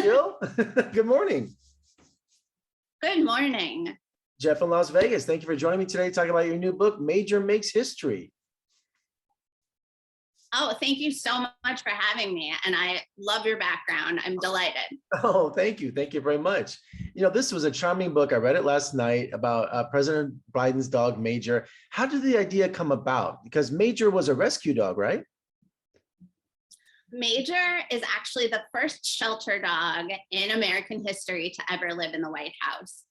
Jill. Good morning. Good morning. Jeff in Las Vegas. Thank you for joining me today to talk about your new book, Major Makes History. Oh, thank you so much for having me. And I love your background. I'm delighted. Oh, thank you. Thank you very much. You know, this was a charming book. I read it last night about President Biden's dog, Major. How did the idea come about? Because Major was a rescue dog, right? Major is actually the first shelter dog in American history to ever live in the White House.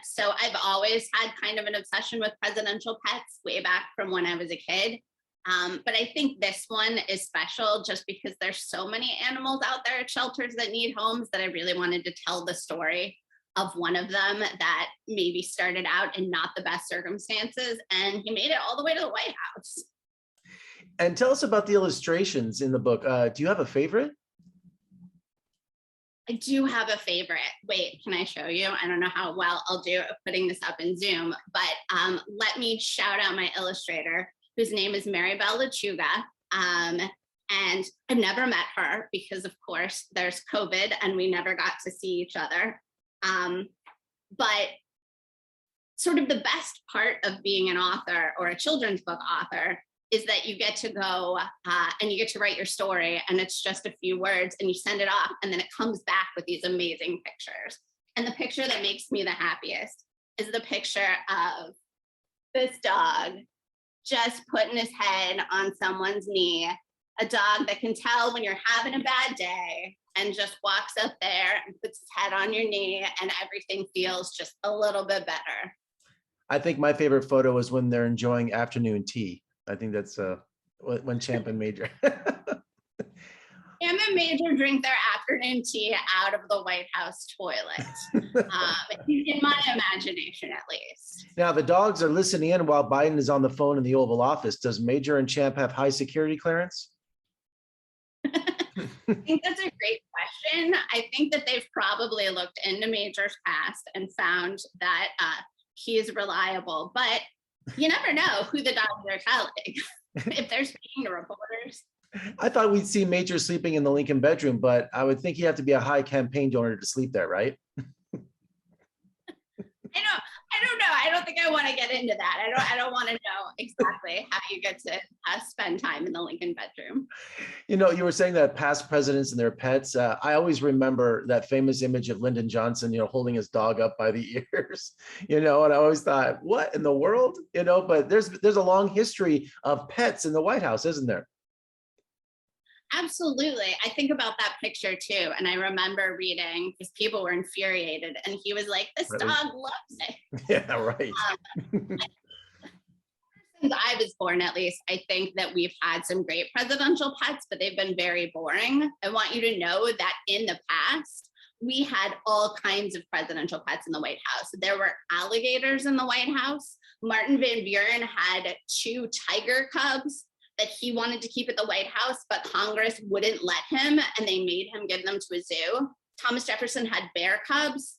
So I've always had kind of an obsession with presidential pets way back from when I was a kid. But I think this one is special just because there's so many animals out there at shelters that need homes that I really wanted to tell the story of one of them that maybe started out in not the best circumstances, and he made it all the way to the White House. And tell us about the illustrations in the book. Do you have a favorite? I do have a favorite. Wait, can I show you? I don't know how well I'll do putting this up in Zoom, but let me shout out my illustrator, whose name is Maribel Lechuga. And I've never met her because, of course, there's COVID and we never got to see each other. But sort of the best part of being an author or a children's book author is that you get to go and you get to write your story, and it's just a few words and you send it off, and then it comes back with these amazing pictures. And the picture that makes me the happiest is the picture of this dog just putting his head on someone's knee, a dog that can tell when you're having a bad day and just walks up there and puts his head on your knee and everything feels just a little bit better. I think my favorite photo is when they're enjoying afternoon tea. I think that's when Champ and Major. Champ and Major drink their afternoon tea out of the White House toilet, in my imagination, at least. Now, the dogs are listening in while Biden is on the phone in the Oval Office. Does Major and Champ have high security clearance? I think that's a great question. I think that they've probably looked into Major's past and found that he is reliable, but you never know who the dogs are telling if they're speaking to reporters. I thought we'd see Major sleeping in the Lincoln bedroom, but I would think you have to be a high campaign donor to sleep there, right? I don't know. I don't think I want to get into that. I don't want to know exactly how you get to spend time in the Lincoln bedroom. You know, you were saying that past presidents and their pets. I always remember that famous image of Lyndon Johnson, you know, holding his dog up by the ears, you know, and I always thought, what in the world? You know, but there's a long history of pets in the White House, isn't there? Absolutely. I think about that picture too. And I remember reading because people were infuriated and he was like, this dog loves it. Yeah, right. Since I was born, at least, I think that we've had some great presidential pets, but they've been very boring. I want you to know that in the past, we had all kinds of presidential pets in the White House. There were alligators in the White House. Martin Van Buren had 2 tiger cubs that he wanted to keep at the White House, but Congress wouldn't let him, and they made him give them to a zoo. Thomas Jefferson had bear cubs.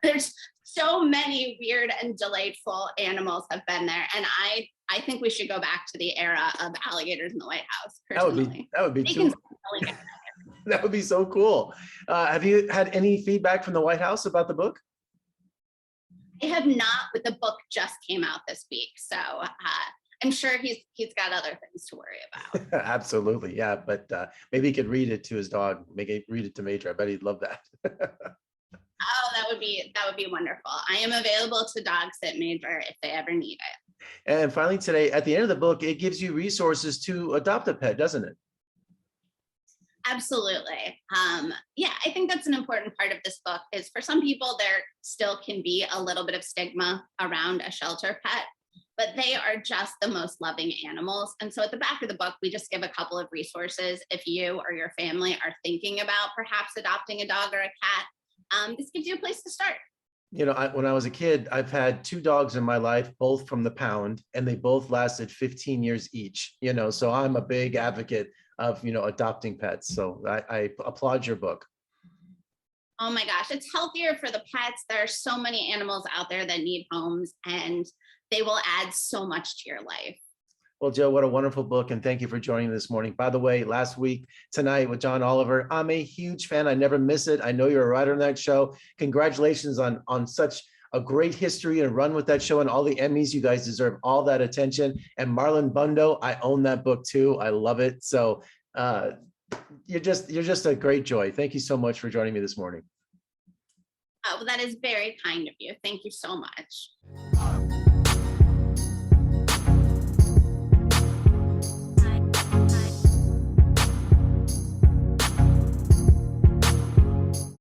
There's so many weird and delightful animals have been there, and I think we should go back to the era of alligators in the White House. Personally. That would be so cool. Have you had any feedback from the White House about the book? I have not, but the book just came out this week, so I'm sure he's got other things to worry about. Absolutely, yeah. But maybe he could read it to his dog. Maybe read it to Major. I bet he'd love that. Oh, that would be wonderful. I am available to dog sit Major if they ever need it. And finally, today, at the end of the book, it gives you resources to adopt a pet, doesn't it? Absolutely. Yeah, I think that's an important part of this book. Is for some people there still can be a little bit of stigma around a shelter pet, but they are just the most loving animals. And so at the back of the book, we just give a couple of resources if you or your family are thinking about perhaps adopting a dog or a cat. This gives you a place to start. You know, when I was a kid, I've had 2 dogs in my life, both from the pound, and they both lasted 15 years each, you know, so I'm a big advocate of, you know, adopting pets. So I applaud your book. Oh my gosh, it's healthier for the pets. There are so many animals out there that need homes, and they will add so much to your life. Well, Joe, what a wonderful book, and thank you for joining this morning. By the way, last week, tonight with John Oliver, I'm a huge fan. I never miss it. I know you're a writer on that show. Congratulations on such a great history and run with that show and all the Emmys. You guys deserve all that attention. And Marlon Bundo, I own that book too. I love it. So you're just a great joy. Thank you so much for joining me this morning. Oh, well, that is very kind of you. Thank you so much.